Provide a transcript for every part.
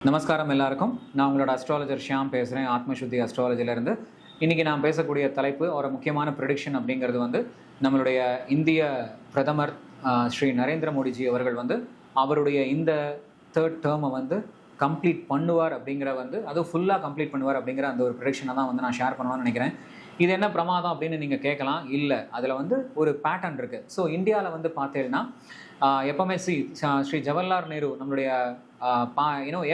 நமஸ்காரம் எல்லாருக்கும். நான் உங்களோட அஸ்ட்ராலஜர் ஷியாம் பேசுகிறேன், ஆத்மசுத்தி அஸ்ட்ராலஜிலேருந்து. இன்றைக்கி நான் பேசக்கூடிய தலைப்பு ஒரு முக்கியமான ப்ரெடிக்ஷன் அப்படிங்கிறது வந்து நம்மளுடைய இந்திய பிரதமர் ஸ்ரீ நரேந்திர மோடிஜி அவர்கள் வந்து அவருடைய இந்த தேர்ட் டேர்மை வந்து கம்ப்ளீட் பண்ணுவார் அப்படிங்கிற வந்து அதுவும் ஃபுல்லாக கம்ப்ளீட் பண்ணுவார் அப்படிங்கிற அந்த ஒரு ப்ரெடிக்ஷனை தான் வந்து நான் ஷேர் பண்ணுவேன்னு நினைக்கிறேன். இது என்ன பிரமாதம் அப்படின்னு நீங்கள் கேட்கலாம். இல்லை, அதில் வந்து ஒரு பேட்டர்ன் இருக்குது. ஸோ இந்தியாவில் வந்து பார்த்தீங்கன்னா எப்போவுமே ஸ்ரீ ஜவஹர்லால் நேரு நம்மளுடைய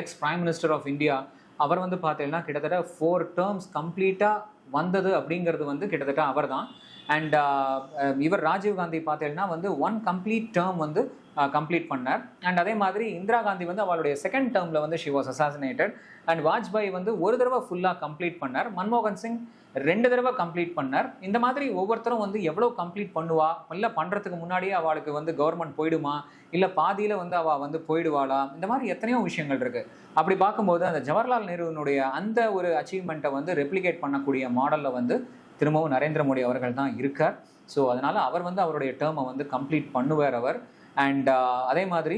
ex prime minister of India, அவர் வந்து பார்த்தீங்கன்னா கிட்டத்தட்ட 4 டேர்ம்ஸ் கம்ப்ளீட்டாக வந்தது அப்படிங்கிறது வந்து கிட்டத்தட்ட அவர் தான். அண்ட் இவர் ராஜீவ்காந்தி பார்த்தீங்கன்னா வந்து 1 கம்ப்ளீட் டேர்ம் வந்து கம்ப்ளீட் பண்ணார். அண்ட் அதே மாதிரி இந்திரா காந்தி வந்து அவளுடைய செகண்ட் டேர்மில் வந்து she was assassinated. And Vajpayee வந்து ஒரு தடவை ஃபுல்லாக கம்ப்ளீட் பண்ணார். மன்மோகன் சிங் 2 தடவை கம்ப்ளீட் பண்ணார். இந்த மாதிரி ஒவ்வொருத்தரும் வந்து எவ்வளோ கம்ப்ளீட் பண்ணுவா, இல்லை பண்ணுறதுக்கு முன்னாடியே அவளுக்கு வந்து கவர்மெண்ட் போயிடுமா, இல்லை பாதியில் வந்து அவள் வந்து போயிடுவாளா, இந்த மாதிரி எத்தனையோ விஷயங்கள் இருக்குது. அப்படி பார்க்கும்போது அந்த ஜவஹர்லால் நேருனுடைய அந்த ஒரு அச்சீவ்மெண்ட்டை வந்து ரெப்ளிகேட் பண்ணக்கூடிய மாடலில் வந்து திரும்பவும் நரேந்திர மோடி அவர்கள் தான் இருக்கார். ஸோ அதனால் அவர் வந்து அவருடைய டேர்மை வந்து கம்ப்ளீட் பண்ணுவார் அவர். அண்ட் அதே மாதிரி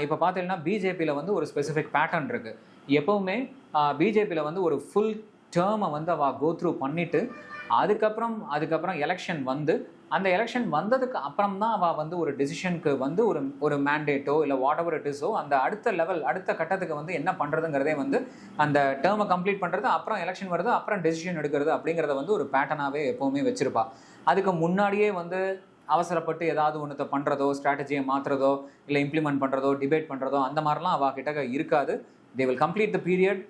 இப்போ பார்த்தீங்கன்னா பிஜேபியில் வந்து ஒரு ஸ்பெசிஃபிக் பேட்டர்ன் இருக்குது. எப்போவுமே பிஜேபியில் வந்து ஒரு ஃபுல் டேர்மை வந்து அவள் கோ த்ரூ பண்ணிவிட்டு அதுக்கப்புறம் எலெக்ஷன் வந்து அந்த எலெக்ஷன் வந்ததுக்கு அப்புறம் தான் அவள் வந்து ஒரு டெசிஷனுக்கு வந்து ஒரு மேண்டேட்டோ இல்லை வாட் எவர் இட் இஸோ அந்த அடுத்த கட்டத்துக்கு வந்து என்ன பண்ணுறதுங்கிறதே வந்து அந்த டேர்மை கம்ப்ளீட் பண்ணுறது, அப்புறம் எலெக்ஷன் வருது, அப்புறம் டெசிஷன் எடுக்கிறது அப்படிங்கிறத வந்து ஒரு பேட்டர்னாகவே எப்போவுமே வச்சுருப்பா. அதுக்கு முன்னாடியே வந்து அவசரப்பட்டு ஏதாவது ஒன்றத்தை பண்ணுறதோ, ஸ்ட்ராட்டஜியை மாற்றுறதோ, இல்லை இம்ப்ளிமெண்ட் பண்ணுறதோ, டிபேட் பண்ணுறதோ அந்த மாதிரிலாம் அவள் கிட்ட இருக்காது. They will complete the period,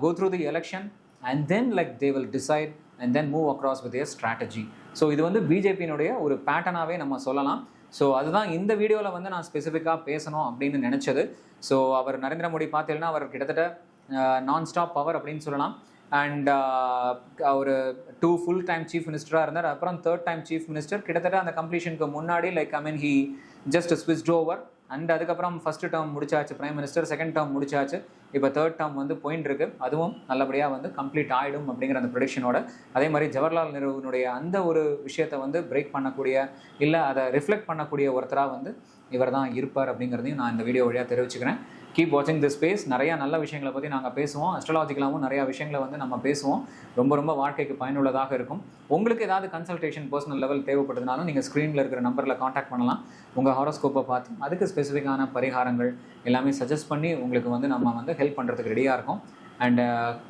go through the election and then they will decide and then move across with their strategy. So இது வந்து பிஜேபியினுடைய ஒரு பேட்டர்னாகவே நம்ம சொல்லலாம். ஸோ அதுதான் இந்த வீடியோவில் வந்து நான் ஸ்பெசிஃபிக்காக பேசணும் அப்படின்னு நினச்சது. ஸோ அவர் நரேந்திர மோடி பார்த்தீங்கன்னா அவர் கிட்டத்தட்ட நான் ஸ்டாப் பவர் அப்படின்னு சொல்லலாம். அண்ட் ஒரு 2 ஃபுல் டைம் சீஃப் மினிஸ்டராக இருந்தார். அப்புறம் 3rd டைம் சீஃப் மினிஸ்டர் கிட்டத்தட்ட அந்த கம்ப்ளீஷனுக்கு முன்னாடி he just switched over. And அதுக்கப்புறம் ஃபஸ்ட்டு டேர்ம் முடிச்சாச்சு பிரைம் மினிஸ்டர், செகண்ட் டேர்ம் முடிச்சாச்சு, இப்போ 3rd டேர்ம் வந்து போயின்னு இருக்கு. அதுவும் நல்லபடியாக வந்து கம்ப்ளீட் ஆகிடும் அப்படிங்கிற அந்த ப்ரெடிக்ஷனோட. அதே மாதிரி ஜவஹர்லால் நேருனுடைய அந்த ஒரு விஷயத்தை வந்து பிரேக் பண்ணக்கூடிய இல்லை அதை ரிஃப்ளெக்ட் பண்ணக்கூடிய ஒருத்தராக வந்து இவர் தான் இருப்பார் அப்படிங்கிறதையும் நான் இந்த வீடியோ வழியாக தெரிவிச்சுக்கிறேன். கீப் வாட்சிங் திஸ் ஸ்பேஸ். நிறையா நல்ல விஷயங்களை பற்றி நாங்கள் பேசுவோம். அஸ்ட்ராலஜிக்கலாகவும் நிறையா விஷயங்களை வந்து நம்ம பேசுவோம். ரொம்ப வாழ்க்கைக்கு பயனுள்ளதாக இருக்கும். உங்களுக்கு ஏதாவது கன்சல்டேஷன் பர்சனல் லெவல் தேவைப்படுதுனாலும் நீங்கள் ஸ்க்ரீனில் இருக்கிற நம்பரில் காண்டாக்ட் பண்ணலாம். உங்கள் ஹாரோஸ்கோப்பை பார்த்து அதுக்கு ஸ்பெசிஃபிக்கான பரிகாரங்கள் எல்லாமே சஜஸ்ட் பண்ணி உங்களுக்கு வந்து நம்ம வந்து ஹெல்ப் பண்ணுறதுக்கு ரெடியாக இருக்கும். அண்ட்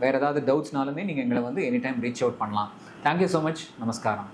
வேறு ஏதாவது டவுட்ஸ்னாலுமே நீங்கள் எங்களை வந்து எனி டைம் ரீச் அவுட் பண்ணலாம். Thank you so much. நமஸ்காரம்.